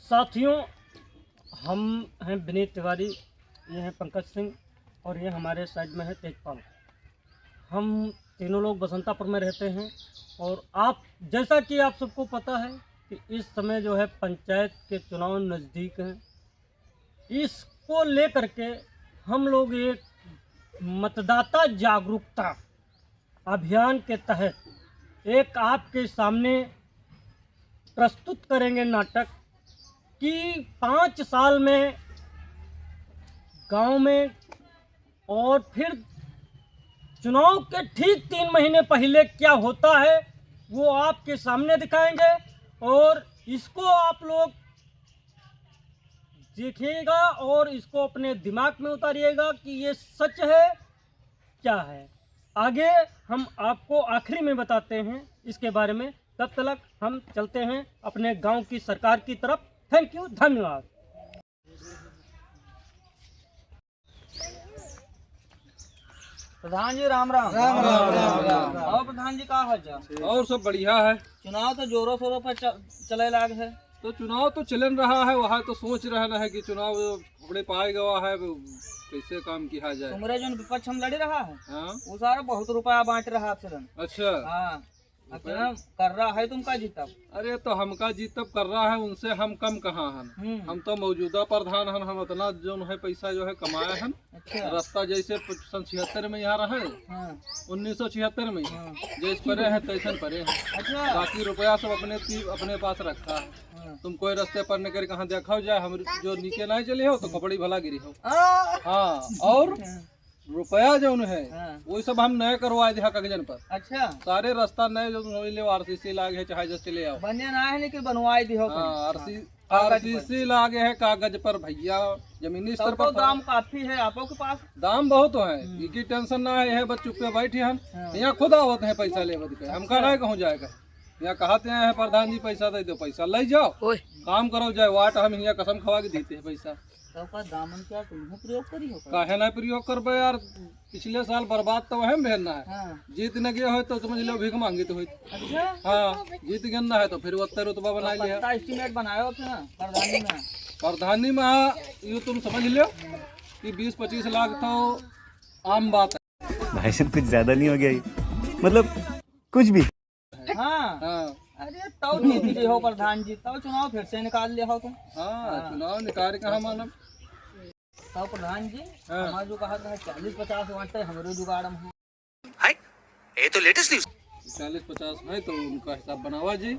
साथियों, हम हैं विनीत तिवारी, ये हैं पंकज सिंह और ये हमारे साइड में है तेजपाल। हम तीनों लोग बसंतापुर में रहते हैं और आप जैसा कि आप सबको पता है कि इस समय जो है पंचायत के चुनाव नज़दीक हैं। इसको लेकर के हम लोग एक मतदाता जागरूकता अभियान के तहत एक आपके सामने प्रस्तुत करेंगे नाटक कि 5 साल में गांव में और फिर चुनाव के ठीक 3 महीने पहले क्या होता है वो आपके सामने दिखाएंगे और इसको आप लोग देखिएगा और इसको अपने दिमाग में उतारिएगा कि ये सच है क्या है। आगे हम आपको आखिरी में बताते हैं इसके बारे में। तब तक हम चलते हैं अपने गांव की सरकार की तरफ। थैंक यू, धन्यवाद। प्रधान जी राम राम। राम राम राम राम। और प्रधान जी का हाल चाल? और सब बढ़िया है। चुनाव तो जोरों शोरों पर चले लाग है। तो चुनाव तो चलन रहा है, वहाँ तो सोच रहा है कि चुनाव कपड़े पाए गया है, कैसे काम किया जाए। तुमरे जो विपक्ष हम लड़ रहा है हाँ? वो सारा बहुत रुपया बांट रहा है। अच्छा। हाँ, अपना कर रहा है तुमका जीतब। अरे तो हमका जीतब कर रहा है, उनसे हम कम कहाँ हैं। हम तो मौजूदा प्रधान हैं, हम इतना जो है पैसा जो है कमाया है। अच्छा। रास्ता जैसे सन 76 में यहाँ रहे, हाँ। 1976 में हाँ। जैसे परे हैं तैसन परे हैं। अच्छा। बाकी रुपया सब अपने पास रखा है। हाँ। तुम कोई रास्ते पर निकल कहाँ देखा जाए, हम जो नीचे नहीं चले हो तो कपड़ी भला गिरी हो। आ! हाँ, और रुपया जो है हाँ। वो सब हम नए करवाए थे कागजन पर। अच्छा। सारे रास्ता नए जो ले आरसीसी लागे है, चाहे जैसे ले आओ। बने ना है लेकिन बनवाई दी हो। हाँ, आरसीसी लागे है कागज पर भैया, जमीनी स्तर तो पर दाम काफी है आपो के पास। दाम बहुत है, इनकी टेंशन ना है, बस चुप पे बैठे हम। यहाँ खुद आवत है पैसा ले बद के, हम कह रहे कहूँ जाएगा। यहाँ कहते हैं प्रधान जी पैसा दे दो, पैसा ले जाओ, काम करो जाए वाट, हम यहाँ कसम खवा के देते हैं पैसा। सबका दामन क्या तुम्हें प्रयोग करी हो? काहे ना प्रयोग करबे यार, पिछले साल बर्बाद तो वह भेजना है। हाँ। जीत न गया हो तो समझ लो भीख मांगी तो हुई। अच्छा। हाँ, जीत गया है तो फिर 72 रुतबा बना लिया। कितना एस्टीमेट बनाया हो अपना प्रधानी में? प्रधानी में यूँ तुम समझ लो कि 20-25 लाख तो आम बात है। भाई साहब कुछ ज्यादा नहीं हो गया ये? मतलब कुछ भी। हाँ। हाँ। अरे तब जीत गए हो प्रधान जी, तब चुनाव फिर से निकाल लिया हो तुम। हाँ, चुनाव निकाल कहाँ मानब। तब प्रधान जी हाँ। हमारा जो कहा था 40-50 वाटे हमारे जुगाड़ में है। हाय, ये तो लेटेस्ट न्यूज़। 40-50 है तो उनका हिसाब बनावा जी।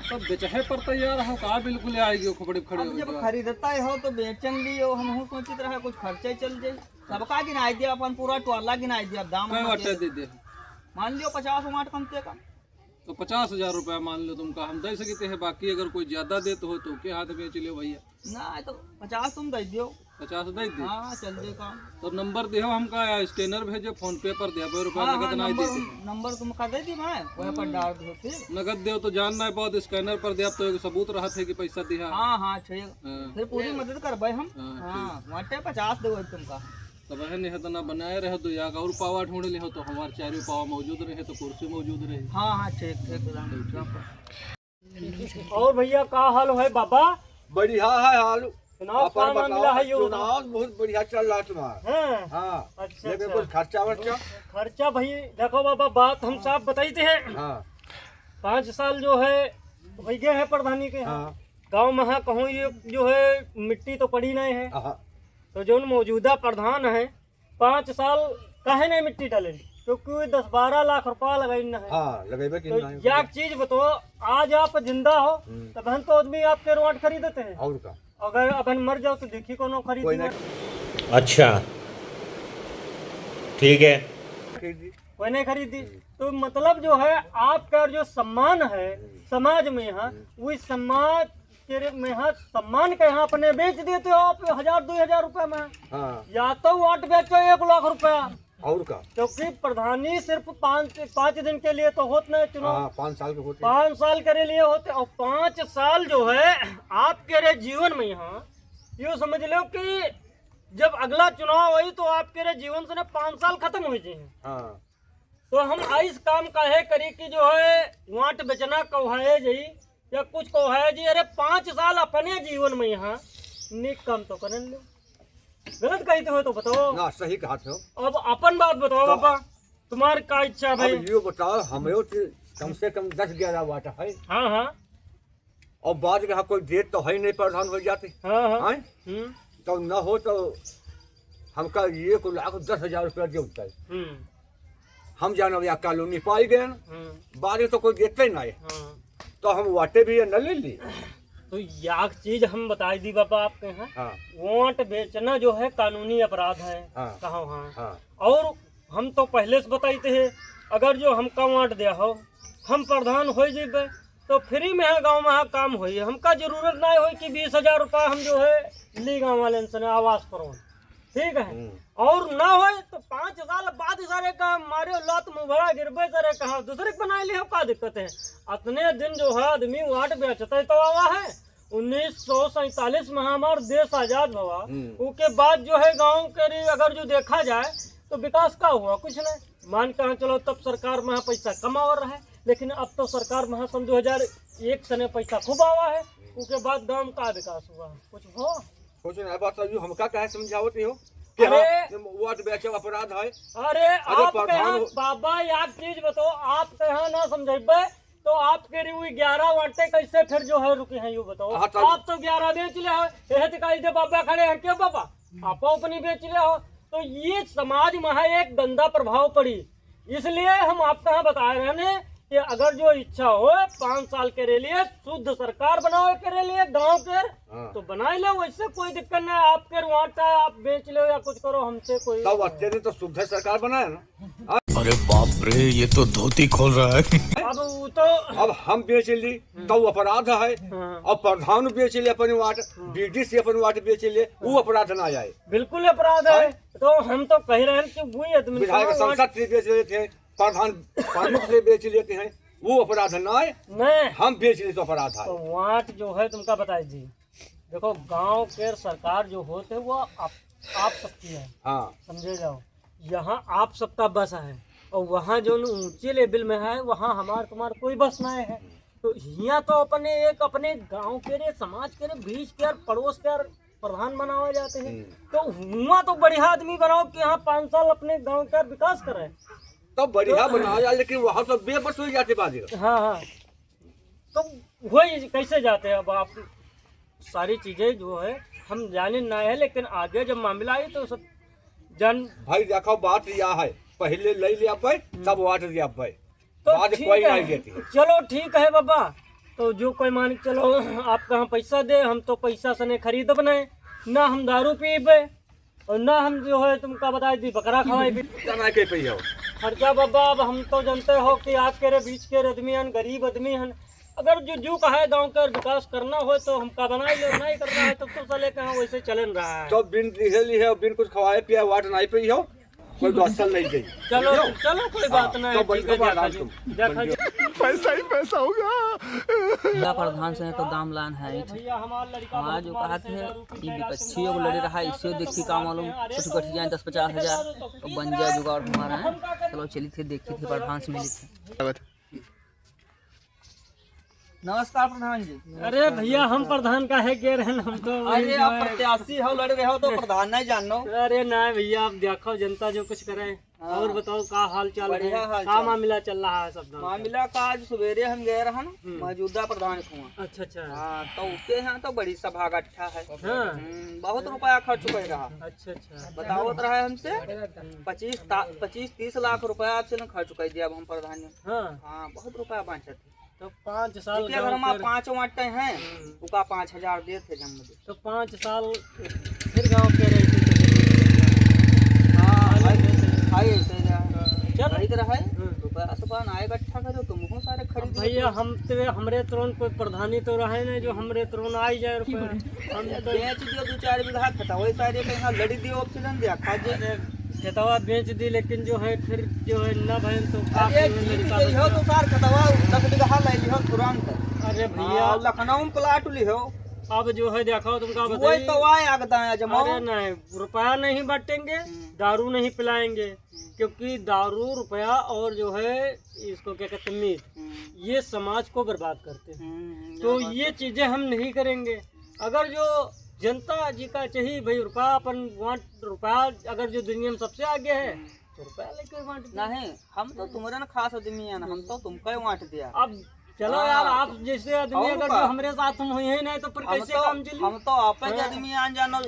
तो बेचहे पर तैयार हो का बिल्कुल आएगी खोपड़ी खड़े अब हो जब जाओ। खरीदता हो तो बेचन लियो, हम हो सोचित रहे कुछ खर्चे चल जाए। सबका गिनाई दिया, अपन पूरा टोला गिनाई दिया। दाम मैं वाटे दे दे मान लियो 50 वाट कम से कम। तो 50,000 रुपया मान लो तुमका हम दे सकते हैं, बाकी अगर कोई ज्यादा देते हो तो के हाथ में चले भैया। ना तो 50 तुम दे दियो। 50 दे दे। हाँ चल दे काम। तो नंबर दे हमका या स्कैनर भेजो, फोन पे पर दे रुपया हाँ, नगद नहीं देते। नंबर तुम कर दे दी मैं वहाँ पर डाल दो फिर। नगद दे तो जानना है बहुत, स्कैनर पर दे तो एक सबूत रहा थे कि पैसा दिया। हाँ हाँ ठीक। हाँ। फिर पूरी मदद कर भाई हम। हाँ, हाँ वाटे 50 दो तुमका। तो बहन है तो ना बनाए रहे तो या और पावा ढूंढ ले हो तो हमारे 4 पावा मौजूद रहे तो कुर्सी मौजूद रहे। हाँ हाँ ठीक ठीक। और भैया का हाल है बाबा? बढ़िया है हाल। चुनाव का मामला है यो। चुनाव बहुत बढ़िया चल रहा तुम्हारा। हाँ। हाँ। अच्छा, लेकिन अच्छा। कुछ खर्चा वर्चा। खर्चा भाई देखो बाबा, बात हम साफ बताई थे। हाँ 5 साल जो है हो गए हैं प्रधानी के। हाँ गाँव में है कहूँ ये जो है मिट्टी तो पड़ी नहीं है। हाँ। तो जो मौजूदा प्रधान है 5 साल काहे नहीं मिट्टी डाले, क्योंकि 10-12 लाख रुपया लगाना है। हाँ लगेबे कि तो नहीं। एक चीज बताओ, आज आप जिंदा हो तो बहन तो आदमी आपके रोट खरीदते हैं, और का अगर अपन मर जाओ तो देखी कोनो कोई खरीदी नहीं अच्छा, ठीक है। खरीदी। कोई नहीं खरीदी। तो मतलब जो है आपका जो सम्मान है समाज में यहाँ, उस समाज के में यहाँ सम्मान के यहाँ अपने बेच देते हो आप 1000-2000 रुपए में। हाँ या तो वोट बेचो 1 लाख रुपया, और का। क्योंकि प्रधानी सिर्फ 5 दिन के लिए तो होते नहीं चुनाव। हाँ 5 साल के होते। 5 साल के लिए होते और 5 साल जो है आपके जीवन में यहाँ यूँ समझ लो कि जब अगला चुनाव हुई तो आपके जीवन से 5 साल खत्म हो जाए। हाँ तो हम इस काम काहे करी कि जो है वाट बेचना कहे जाई या कुछ को है जी। अरे 5 साल अपने जीवन में यहाँ निक काम तो करन लो, गलत कहते हो तो बताओ ना सही कहा थे। अब अपन बात बताओ तो- बाबा, तुम्हारी क्या इच्छा भाई? अब ये बताओ हमें तो कम से कम 10-11 वाट है हाँ हाँ और बाद में कोई डेट तो है नहीं, प्रधान हो जाते हाँ हाँ हैं तो न हो तो हमका 1,10,000 रुपया देता है। हम जानो या कॉलोनी पाई गए बाद में तो कोई देते ही नहीं, तो हम वाटे भी न ले ली। तो एक चीज हम बताई दी बाबा आपके यहाँ, हाँ वोट बेचना जो है कानूनी अपराध है। हाँ। कहाँ हाँ हाँ और हम तो पहले से बताते हैं, अगर जो हमका वोट दिया हो हम प्रधान हो जेबे तो फ्री में है गांव में है काम होई, हमका जरूरत नहीं हो कि 20,000 रुपया हम जो है ली गाँव वाले से आवास पर, ठीक है। और ना हो तो 5 साल बाद सारे का मारे लात मुंह गिरबे सारे कहा दूसरे को बना लिया, क्या दिक्कत है? अतने दिन जो है आदमी वाट बेचते तो आवा है। 1947 में हमारा देश आजाद हुआ, उसके बाद जो है गांव के अगर जो देखा जाए तो विकास का हुआ कुछ नहीं। मान कर चलो तब सरकार में पैसा कम आ रहा है, लेकिन अब तो सरकार में सन 2001 से पैसा खूब आवा है, उसके बाद गांव का विकास हुआ कुछ हो कुछ नहीं। बात हमका कहे समझावती हो कि अरे वोट बेचे अपराध है। अरे आप प्रधान हो- बाबा एक चीज बताओ, आप यहाँ ना समझेबे तो आपके लिए 11 वाटे कैसे फिर जो है रुके हैं, यू बताओ। हाँ, आप तो 11 बेच ले हो, यह दिखाई दे बाबा खड़े हैं क्यों बाबा, आप अपनी बेच ले हो, तो ये समाज में है एक गंदा प्रभाव पड़ी। इसलिए हम आपको यहाँ बता रहे हैं कि अगर जो इच्छा हो 5 साल के लिए शुद्ध सरकार बनाओ के लिए गांव के, तो बना ले, वैसे कोई दिक्कत नहीं। आपके वाटा आप बेच लो या कुछ करो, हमसे कोई तब अच्छे ने तो शुद्ध सरकार बनाया ना। अरे बाप रे, ये तो धोती खोल रहा है। अब वो तो अब हम बेच ली तो अपराध है, और प्रधान बेच ले अपनी वाट, बीडी से अपनी वाट बेच ले, वो अपराध ना आए। बिल्कुल अपराध है। तो हम तो कह रहे हैं कि वही आदमी विधायक संसद से बेच लेते हैं, प्रधान प्रमुख से बेच लेते हैं, वो अपराध ना आए। नहीं हम बेच ले तो अपराध है। तो वाट जो है तुमका बताई जी, देखो गांव के सरकार जो होते वो आप सबकी है, हाँ समझे जाओ। यहाँ आप सबका बस है और वहाँ जो ऊंचे लेवल में है वहाँ हमार तुम्हार कोई बस नहीं है। तो यहाँ तो अपने गांव के रे समाज के रे बीच के पड़ोस के प्रधान बनाए जाते हैं। तो हुआ तो बढ़िया आदमी बनाओ कि यहाँ 5 साल अपने गांव का विकास करे, तो बढ़िया बनाया जाए, लेकिन वहाँ तो बेबस हो जाते बाजी। हाँ हाँ तो वही कैसे जाते हैं। अब आप सारी चीजें जो है हम जाने ना है, लेकिन आगे जब मामला आई तो सब जन भाई देखो बात यह है, पहले ले लिया पे तब वाट दिया पे, तो बाद ठीक कोई है। नहीं देती है। चलो ठीक है बाबा, तो जो कोई मान के चलो आप कहाँ पैसा दे, हम तो पैसा से नहीं खरीद बनाए, ना हम दारू पीबे और ना हम जो है तुमका बताई दी बकरा खवाई भी तना के पे हो खर्चा बाबा। अब हम तो जानते हो कि आपके रे बीच के आदमी हैं, गरीब आदमी हैं, अगर जो कहे गांव का विकास करना हो तो हमका बनाई लो, नहीं करना है तो साले कहाँ वैसे चलन रहा है। तो बिन दिहली है, बिन कुछ खवाए पिया वाट नहीं पे हो, कोई दोस्तल नहीं गई। चलो चलो कोई बात नहीं तो है, ठीक है, बड़ी बात देखा जी। पैसा ही पैसा होगा। जिला प्रधान से तो दाम लान है। भैया हमारा लड़का हमारा जो कहा थे ये विपक्षी योग लड़े रहा, इससे देखी काम मालूम कुछ गठ जाए 10-50 हजार तो बन जाए जुगाड़ हमारा है। चलो चली थे देखी थी, प्रधान से मिली थी। नमस्कार प्रधान जी। अरे भैया हम प्रधान का है कह रहे हैं, हम तो अरे आप प्रत्याशी हो, लड़ रहे हो तो प्रधान नहीं जानो। अरे ना भैया आप देखो जनता जो कुछ करे। और बताओ क्या हाल चाल है, बढ़िया हाल क्या चाल। मामला चल रहा है सब गाँव? मामला का आज सवेरे हम गए रहन मौजूदा प्रधान को। अच्छा अच्छा हाँ तो उसके यहाँ तो बड़ी सभा गट्ठा है। हाँ बहुत रुपया खर्च कर रहा। अच्छा अच्छा बतावत रहा है हमसे 25-30 लाख रुपया आपसे न खर्च कर दिया अब हम प्रधान ने। हाँ हाँ बहुत रुपया बांचे थे। तो 5 साल जिसके घर में 5 वाटे हैं उसका 5,000 दे थे जन्म दे। तो 5 साल फिर गाँव के रहे थे। हाँ भाई ऐसे चल खरीद रहा है रुपया सुबह आए इकट्ठा करो तुम हो सारे खरीद। भैया हम तो हमरे तुरंत कोई प्रधानी तो रहे नहीं जो हमरे तुरंत आई जाए रुपये। हम तो बेच दियो 2-4 बीघा खता वही सारे के यहाँ लड़ी दियो ऑप्शन दिया खा जे। खेतवा बेच दी, लेकिन जो है फिर जो है न भैन तो का अरे जीत गई हो तो सार खतवा 10 बीघा ले लियो तुरंत। अरे भैया लखनऊ में प्लाट ली हो अब जो है देखो तुमका वही बताइए। तो आए आगदा जमा। अरे नहीं, रुपया नहीं बांटेंगे, दारू नहीं पिलाएंगे, क्योंकि दारू रुपया और जो है इसको क्या कहते हैं मीट, ये समाज को बर्बाद करते हैं। तो ये चीजें हम नहीं करेंगे। अगर जो जनता जी का चाहिए भाई रुपया अपन वांट, रुपया अगर जो दुनिया में सबसे आगे है तो रुपया लेकर वांट दे। नहीं, हम तो तुम्हारे ना खास आदमी है ना, हम तो तुमको ही वांट दिया। अब चलो यार, आप जैसे आदमी अगर जो हमारे साथ तुम हुए ही नहीं तो फिर कैसे काम चली? हम तो आप ही आदमी आन जानो,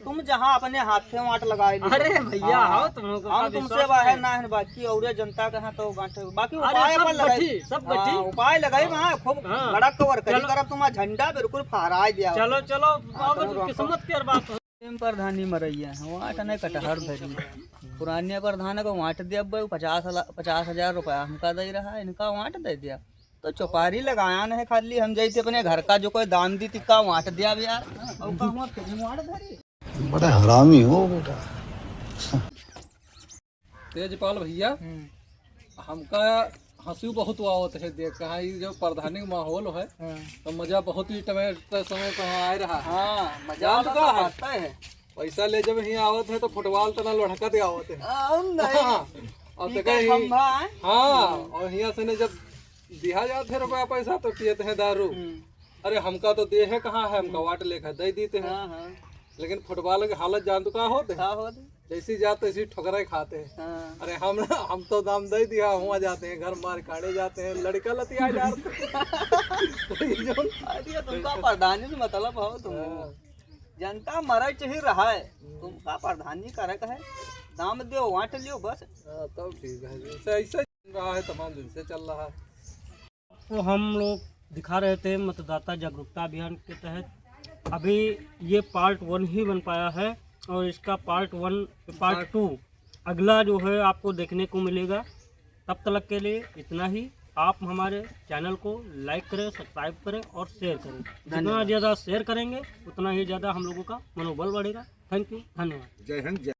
तुम जहाँ अपने हाथ से वांट लगाए। अरे भैया हो तुमको हम तुमसे बाहर ना है, बाकी और जनता कहाँ तो बांटे, बाकी उपाय अपन लगाई, सब गठी उपाय लगाई वहाँ खूब बड़ा कवर करी कर, अब तुम्हारा झंडा बिल्कुल फहरा दिया। चलो चलो, अब किस्मत की बात है। प्रधानी मरैया वाट नहीं कटहर धरी, पुरानिया प्रधान को वाट दिया, 50,000 रुपया हमका दे रहा है, इनका वाट दे दिया तो चौपारी लगाया नहीं, खाली हम जैसे अपने घर का जो कोई दान दी थी का वाट दिया भी यार, और कहूँ फिर वाट धरी। बड़ा हरामी हो बेटा। तेजपाल भैया, हमका हंसी बहुत आवत है देख कहा ये जो प्रधानी का माहौल है तो मजा बहुत ही समय कहाँ आ रहा है। हाँ, मजा तो आता है। पैसा ले जब यहाँ आवत है तो फुटबॉल तना लड़का दे आवत है। और तो कहीं हाँ, और यहाँ से ने जब दिया जाते है रुपया पैसा तो पियते हैं दारू। अरे हमका तो दे है कहाँ है, हमका वाट लेकर दे देते हैं। लेकिन फुटबॉल की हालत जान तो कहाँ होते हैं, जैसी जाते ऐसी ठोकरे खाते हैं। अरे हम तो दाम दे दिया, हुआ जाते हैं घर मार काटे जाते हैं, लड़का लतिया जाते अरे तुमका प्रधानी से मतलब हो, तुम जनता मरे चाहिए रहा है, तुमका प्रधानी करे का है, दाम दो वाट लियो बस। तब ठीक है, जैसे ऐसा रहा है तमाम दिन से चल रहा है। तो हम लोग दिखा रहे थे मतदाता जागरूकता अभियान के तहत, अभी ये पार्ट 1 ही बन पाया है और इसका पार्ट 2 अगला जो है आपको देखने को मिलेगा। तब तक के लिए इतना ही। आप हमारे चैनल को लाइक करें, सब्सक्राइब करें और शेयर करें। जितना ज़्यादा शेयर करेंगे उतना ही ज़्यादा हम लोगों का मनोबल बढ़ेगा। थैंक यू, धन्यवाद। जय हिंद।